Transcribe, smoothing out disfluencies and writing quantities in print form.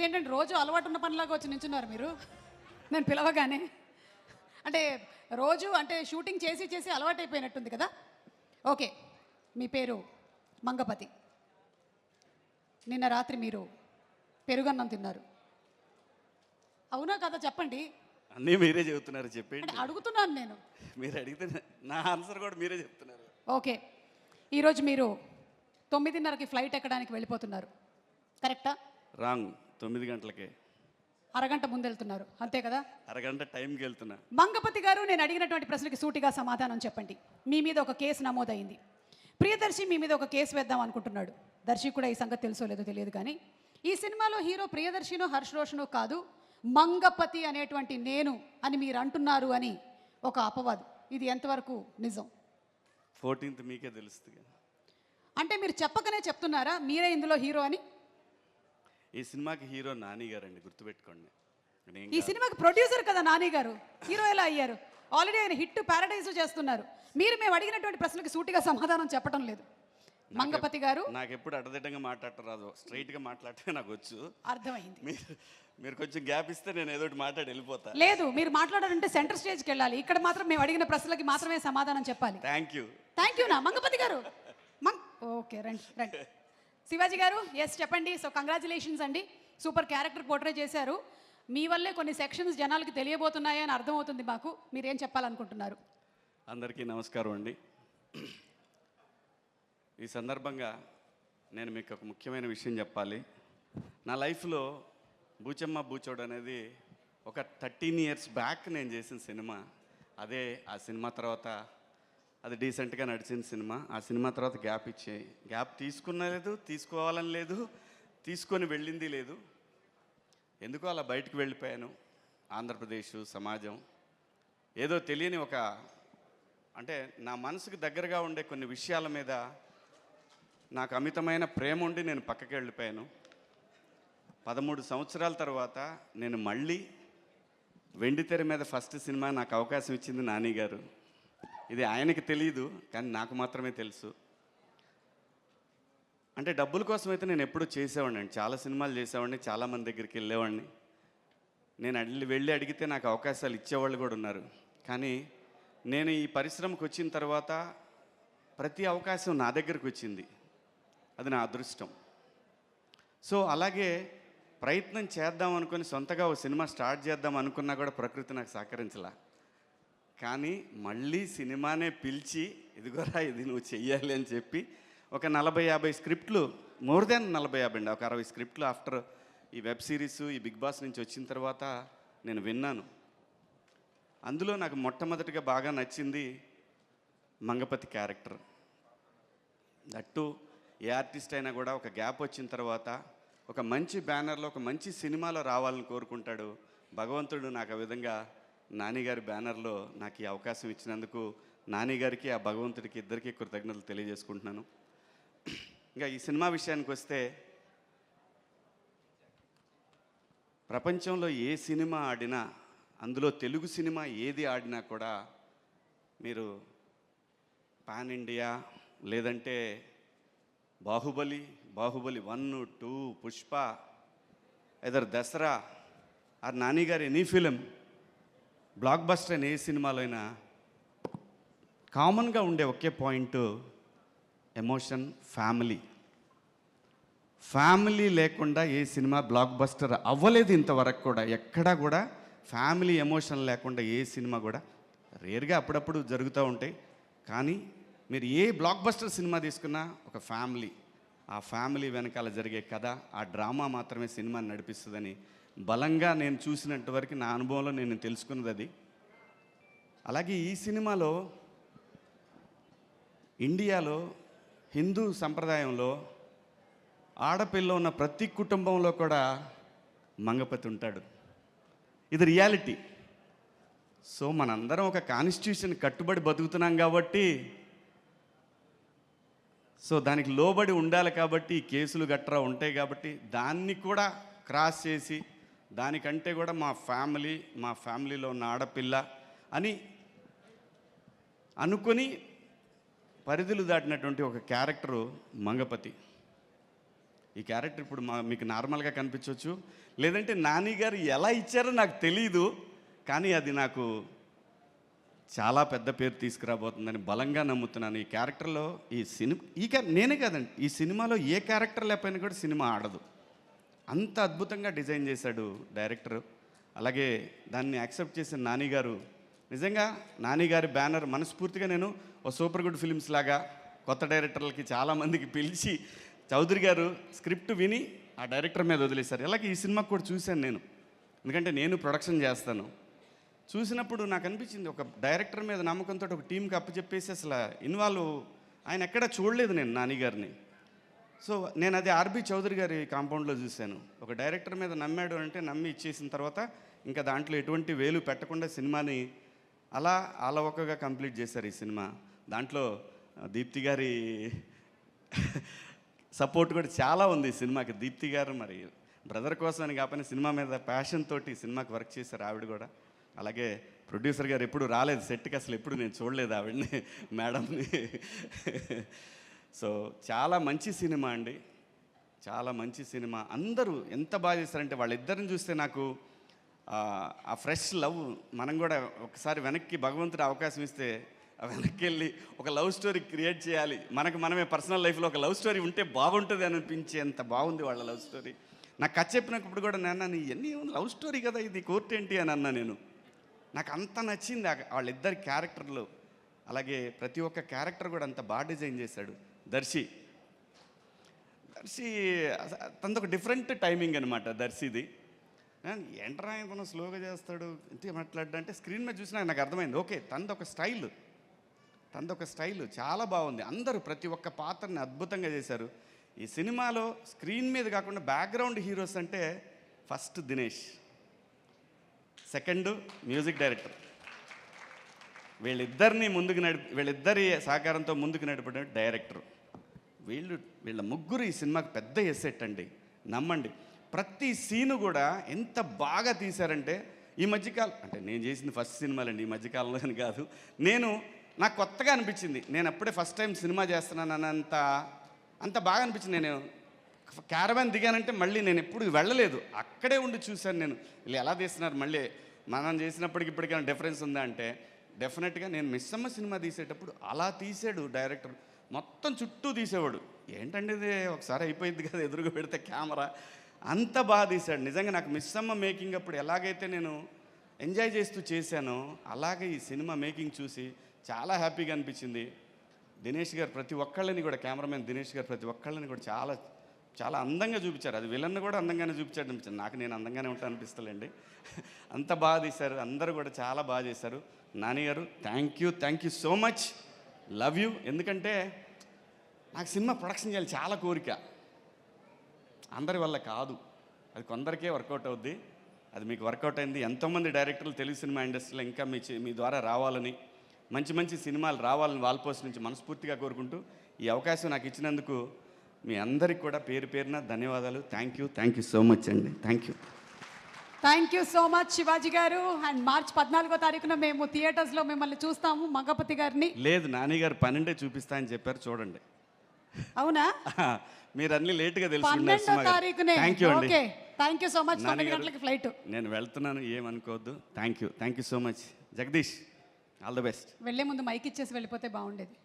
మీకేంటంటే రోజు అలవాటు ఉన్న పనిలాగా వచ్చి నించున్నారు మీరు నేను పిలవగానే. అంటే రోజు అంటే షూటింగ్ చేసి చేసి అలవాటైపోయినట్టుంది కదా. ఓకే, మీ పేరు మంగపతి. నిన్న రాత్రి మీరు పెరుగన్నం తిన్నారు, అవునా కదా? చెప్పండి. అన్నీ మీరే చెబుతున్నారు, చెప్పండి. అంటే అడుగుతున్నాను నేను. మీరు అడిగితే నా ఆన్సర్ కూడా మీరే చెప్తున్నారు. ఓకే, ఈరోజు మీరు 9:30కి ఫ్లైట్ ఎక్కడానికి వెళ్ళిపోతున్నారు, కరెక్టా? రాంగ్. 9 గంటలకే. అరగంట ముందు వెళ్తున్నారు, అంతే కదా? అరగంట టైంకి వెళ్తున్నా. మంగపతి గారు, నేను అడిగినటువంటి ప్రశ్నకి సూటిగా సమాధానం చెప్పండి. మీ మీద ఒక కేసు నమోదైంది. ప్రియదర్శి మీ మీద ఒక కేసు వేద్దాం అనుకుంటున్నాడు. దర్శి కూడా ఈ సంగతి తెలుసో లేదో తెలియదు, కానీ ఈ సినిమాలో హీరో ప్రియదర్శినో హర్ష్ రోషనో కాదు, మంగపతి అనేటువంటి నేను అని మీరు అంటున్నారు అని ఒక అపవాదు. ఇది ఎంతవరకు నిజం? 14th మీకే తెలుస్తుంది. అంటే మీరు చెప్పకనే చెప్తున్నారా మీరే ఇందులో హీరో అని? ఈ సినిమాకి హీరో నాని గారండి, గుర్తుపెట్టుకోండి. ఈ సినిమాకి ప్రొడ్యూసర్ కదా నాని గారు, హీరో ఎలా అయ్యారు? ఆల్రెడీ ఆయన హిట్ ప్యారడైజ్ చేస్తున్నారు. మీరు మేము అడిగినటువంటి ప్రశ్నకి సూటిగా సమాధానం చెప్పడం లేదు. మంగపతి గారు, నాకు ఎప్పుడు అడ్డదిడ్డంగా మాట్లాడటం రాదు, స్ట్రైట్గా మాట్లాడటమే నాకు వచ్చు. అర్థమైంది. మీరు కొంచెం గ్యాప్ ఇస్తే నేను ఏదో ఒకటి మాట్లాడి వెళ్ళిపోతా. లేదు, మీరు మాట్లాడాలంటే సెంటర్ స్టేజ్కి వెళ్ళాలి. ఇక్కడ మాత్రం మేము అడిగిన ప్రశ్నలకి మాత్రమే సమాధానం చెప్పాలి. Thank you. థ్యాంక్ యూ నా మంగపతి గారు. ఓకే, రండి రండి. శివాజీ గారు, ఎస్ చెప్పండి. సో కంగ్రాచులేషన్స్ అండి, సూపర్ క్యారెక్టర్ పోర్ట్రే చేశారు. మీ వల్లే కొన్ని సెక్షన్స్ జనాలకి తెలియబోతున్నాయని అర్థమవుతుంది మాకు. మీరేం చెప్పాలనుకుంటున్నారు? అందరికీ నమస్కారం అండి. ఈ సందర్భంగా నేను మీకు ఒక ముఖ్యమైన విషయం చెప్పాలి. నా లైఫ్లో బూచమ్మ బూచోడు అనేది ఒక 13 years బ్యాక్ నేను చేసిన సినిమా. అదే ఆ సినిమా తర్వాత అది డీసెంట్గా నడిచిన సినిమా. ఆ సినిమా తర్వాత గ్యాప్ తీసుకున్న లేదు, తీసుకోవాలని లేదు, తీసుకొని వెళ్ళింది లేదు. ఎందుకో అలా బయటకు వెళ్ళిపోయాను. ఆంధ్రప్రదేశ్ సమాజం ఏదో తెలియని ఒక అంటే నా మనసుకు దగ్గరగా ఉండే కొన్ని విషయాల మీద నాకు అమితమైన ప్రేమ ఉండి నేను పక్కకి వెళ్ళిపోయాను. 13 సంవత్సరాల తర్వాత నేను మళ్ళీ వెండితెర మీద ఫస్ట్ సినిమా నాకు అవకాశం ఇచ్చింది నాని గారు. ఇది ఆయనకి తెలియదు, కానీ నాకు మాత్రమే తెలుసు. అంటే డబ్బుల కోసం అయితే నేను ఎప్పుడూ చేసేవాడిని అండి, చాలా సినిమాలు చేసేవాడిని, చాలామంది దగ్గరికి వెళ్ళేవాడిని. నేను వెళ్ళి అడిగితే నాకు అవకాశాలు ఇచ్చేవాళ్ళు కూడా ఉన్నారు. కానీ నేను ఈ పరిశ్రమకు వచ్చిన తర్వాత ప్రతి అవకాశం నా దగ్గరకు వచ్చింది. అది నా అదృష్టం. సో అలాగే ప్రయత్నం చేద్దాం అనుకుని సొంతగా ఒక సినిమా స్టార్ట్ చేద్దాం అనుకున్నా కూడా ప్రకృతి నాకు సహకరించలా. కానీ మళ్ళీ సినిమానే పిలిచి ఇదిగోరా ఇది నువ్వు చెయ్యాలి అని చెప్పి ఒక 40-50 స్క్రిప్ట్లు, మోర్ దాన్ 40-50 అండి, ఒక 60 స్క్రిప్ట్లు ఆఫ్టర్ ఈ వెబ్ సిరీస్ ఈ బిగ్ బాస్ నుంచి వచ్చిన తర్వాత నేను విన్నాను. అందులో నాకు మొట్టమొదటిగా బాగా నచ్చింది Mangapathi character. That A artist అయినా కూడా ఒక గ్యాప్ వచ్చిన తర్వాత ఒక మంచి బ్యానర్లో ఒక మంచి సినిమాలో రావాలని కోరుకుంటాడు. భగవంతుడు నాకు ఆ విధంగా నానిగారి బ్యానర్లో నాకు ఈ అవకాశం ఇచ్చినందుకు నానిగారికి ఆ భగవంతుడికి ఇద్దరికీ కృతజ్ఞతలు తెలియజేసుకుంటున్నాను. ఇంకా ఈ సినిమా విషయానికి వస్తే, ప్రపంచంలో ఏ సినిమా ఆడినా, అందులో తెలుగు సినిమా ఏది ఆడినా కూడా మీరు పాన్ ఇండియా లేదంటే బాహుబలి 1, 2, పుష్ప, ఎదర్ దసరా ఆర్ నాని గారి ఎనీ ఫిలిం, బ్లాక్ బస్టర్ అయిన ఏ సినిమాలో అయినా కామన్గా ఉండే ఒకే పాయింట్ ఎమోషన్, ఫ్యామిలీ లేకుండా ఏ సినిమా బ్లాక్ బస్టర్ అవ్వలేదు ఇంతవరకు కూడా. ఎక్కడా కూడా ఫ్యామిలీ ఎమోషన్ లేకుండా ఏ సినిమా కూడా, రేర్గా అప్పుడప్పుడు జరుగుతూ ఉంటాయి. కానీ మీరు ఏ బ్లాక్ బస్టర్ సినిమా తీసుకున్నా ఒక ఫ్యామిలీ, ఆ ఫ్యామిలీ వెనకాల జరిగే కథ, ఆ డ్రామా మాత్రమే సినిమాని నడిపిస్తుందని బలంగా నేను చూసినంత వరకు నా అనుభవంలో నేను తెలుసుకున్నది అది. అలాగే ఈ సినిమాలో ఇండియాలో హిందూ సంప్రదాయంలో ఆడపిల్ల ఉన్న ప్రతి కుటుంబంలో కూడా మంగపతి ఉంటాడు. ఇది రియాలిటీ. సో మనందరం ఒక కాన్స్టిట్యూషన్ కట్టుబడి బతుకుతున్నాం కాబట్టి, సో దానికి లోబడి ఉండాలి కాబట్టి కేసులు గట్రా ఉంటాయి కాబట్టి దాన్ని కూడా క్రాస్ చేసి దానికంటే కూడా మా ఫ్యామిలీలో ఉన్న ఆడపిల్ల అని అనుకొని పరిధులు దాటినటువంటి ఒక క్యారెక్టరు మంగపతి. ఈ క్యారెక్టర్ ఇప్పుడు మీకు నార్మల్గా కనిపించవచ్చు, లేదంటే నాని గారు ఎలా ఇచ్చారో నాకు తెలీదు, కానీ అది నాకు చాలా పెద్ద పేరు తీసుకురాబోతుందని బలంగా నమ్ముతున్నాను. ఈ క్యారెక్టర్లో నేనే కాదండి, ఈ సినిమాలో ఏ క్యారెక్టర్ లేకపోయినా కూడా సినిమా ఆడదు. అంత అద్భుతంగా డిజైన్ చేశాడు డైరెక్టర్. అలాగే దాన్ని యాక్సెప్ట్ చేసిన నాని గారు, నిజంగా నాని గారి బ్యానర్ మనస్ఫూర్తిగా నేను ఓ సూపర్ గుడ్ ఫిలిమ్స్ లాగా కొత్త డైరెక్టర్లకి చాలామందికి పిలిచి చౌదరి గారు స్క్రిప్ట్ విని ఆ డైరెక్టర్ మీద వదిలేశారు. అలాగే ఈ సినిమాకి కూడా చూశాను నేను, ఎందుకంటే నేను ప్రొడక్షన్ చేస్తాను. చూసినప్పుడు నాకు అనిపించింది, ఒక డైరెక్టర్ మీద నమ్మకంతో ఒక టీంకి అప్పచెప్పేసి అసలు ఆయన ఎక్కడా చూడలేదు నేను నాని గారిని. సో నేను అది ఆర్బి చౌదరి గారి కాంపౌండ్లో చూశాను. ఒక డైరెక్టర్ మీద నమ్మాడు అంటే నమ్మి ఇచ్చేసిన తర్వాత ఇంకా దాంట్లో ఎటువంటి వేలు పెట్టకుండా సినిమాని అలా అలవకగా కంప్లీట్ చేశారు ఈ సినిమా. దాంట్లో దీప్తి గారి సపోర్ట్ కూడా చాలా ఉంది ఈ సినిమాకి. దీప్తి గారు మరి బ్రదర్ కోసం అని కాకపోయినా సినిమా మీద ప్యాషన్ తోటి సినిమాకి వర్క్ చేశారు ఆవిడ కూడా. అలాగే ప్రొడ్యూసర్ గారు ఎప్పుడు రాలేదు సెట్కి, అసలు ఎప్పుడు నేను చూడలేదు ఆవిడని, మేడంని. సో చాలా మంచి సినిమా అండి, చాలా మంచి సినిమా. అందరూ ఎంత బాగా చేశారంటే వాళ్ళిద్దరిని చూస్తే నాకు ఆ ఫ్రెష్ లవ్, మనం కూడా ఒకసారి వెనక్కి భగవంతుడు అవకాశం ఇస్తే వెనక్కి వెళ్ళి ఒక లవ్ స్టోరీ క్రియేట్ చేయాలి, మనమే పర్సనల్ లైఫ్లో ఒక లవ్ స్టోరీ ఉంటే బాగుంటుంది అని అనిపించేంత బాగుంది వాళ్ళ లవ్ స్టోరీ. నాకు కథ చెప్పినప్పుడు కూడా నేను ఎన్ని లవ్ స్టోరీ కదా ఇది, కోర్ట్ ఏంటి అని అన్నా నేను. నాకు అంత నచ్చింది వాళ్ళిద్దరి క్యారెక్టర్లు. అలాగే ప్రతి ఒక్క క్యారెక్టర్ కూడా అంత బాగా డిజైన్ చేశాడు దర్శి. తనది ఒక డిఫరెంట్ టైమింగ్ అనమాట దర్శిది. ఎంటరా తను స్లోగా చేస్తాడు ఇంతే మాట్లాడంటే స్క్రీన్ మీద చూసినా నాకు అర్థమైంది, ఓకే తనది ఒక స్టైల్ చాలా బాగుంది. అందరూ ప్రతి ఒక్క పాత్రని అద్భుతంగా చేశారు ఈ సినిమాలో. స్క్రీన్ మీద కాకుండా బ్యాక్గ్రౌండ్ హీరోస్ అంటే first Dinesh, second music director. వీళ్ళిద్దరి సహకారంతో ముందుకు నడిపిన డైరెక్టర్. వీళ్ళ ముగ్గురు ఈ సినిమాకి పెద్ద ఎసెట్ అండి, నమ్మండి. ప్రతి సీను కూడా ఎంత బాగా తీశారంటే, ఈ మధ్యకాలం అంటే నేను చేసింది ఫస్ట్ సినిమాలండి, ఈ మధ్యకాలంలో అని కాదు, నాకు కొత్తగా అనిపించింది. నేను అప్పుడే ఫస్ట్ టైం సినిమా చేస్తున్నాను అంత బాగా అనిపించింది. నేను క్యారవాన్ దిగానంటే మళ్ళీ నేను ఎప్పుడు వెళ్ళలేదు, అక్కడే ఉండి చూశాను నేను వీళ్ళు ఎలా తీస్తున్నారు. మళ్ళీ మనం చేసినప్పటికి ఇప్పటికైనా డిఫరెన్స్ ఉందా అంటే డెఫినెట్గా. నేను మిస్సమ్మ సినిమా తీసేటప్పుడు అలా తీసాడు డైరెక్టర్, మొత్తం చుట్టూ తీసేవాడు. ఏంటంటే ఇది ఒకసారి అయిపోయింది కదా ఎదురుగా పెడితే కెమెరా, అంత బాగా తీశాడు. నిజంగా నాకు మిస్సమ్మ మేకింగ్ అప్పుడు ఎలాగైతే నేను ఎంజాయ్ చేస్తూ చేశానో అలాగే ఈ సినిమా మేకింగ్ చూసి చాలా హ్యాపీగా అనిపించింది. దినేష్ గారు ప్రతి ఒక్కళ్ళని కూడా, కెమెరామెన్ దినేష్ గారు ప్రతి ఒక్కళ్ళని కూడా చాలా చాలా అందంగా చూపించారు. అది విలన్ను కూడా అందంగానే చూపించాడు అనిపించింది నాకు. నేను అందంగానే ఉంటాను అనిపిస్తలేండి, అంత బాగా తీశారు. అందరూ కూడా చాలా బాగా చేశారు. నాని గారు thank you so much, love you. ఎందుకంటే నాకు సినిమా ప్రొడక్షన్ చేయాలి చాలా కోరిక, అందరి వల్ల కాదు, అది కొందరికే వర్కౌట్ అవుద్ది. అది మీకు వర్కౌట్ అయింది. ఎంతోమంది డైరెక్టర్లు తెలుగు సినిమా ఇండస్ట్రీలో ఇంకా మీ ద్వారా రావాలని, మంచి సినిమాలు రావాలని వాల్పోస్ట్ నుంచి మనస్ఫూర్తిగా కోరుకుంటూ ఈ అవకాశం నాకు ఇచ్చినందుకు మీ అందరికి కూడా పేరు పేరున ధన్యవాదాలు. థ్యాంక్ యూ సో మచ్ అండి. Thank you so much Shivaji గారు. అండ్ మార్చి 14వ తారీఖున మేము థియేటర్స్లో మిమ్మల్ని చూస్తాము, మగపతి గారిని. లేదు, నాని గారు 12 చూపిస్తా అని చెప్పారు, చూడండి. అవునా? మీరు అన్ని లేట్గా 12వ తారీఖునే. Okay, thank you so much. 9 గంటలకి ఫ్లైట్. నేను వెళ్తున్నాను, ఏమనుకోవద్దు. Thank you so much. Jagadish, all the best. వెళ్ళే ముందు మైక్ ఇచ్చేసి వెళ్ళిపోతే బాగుండేది.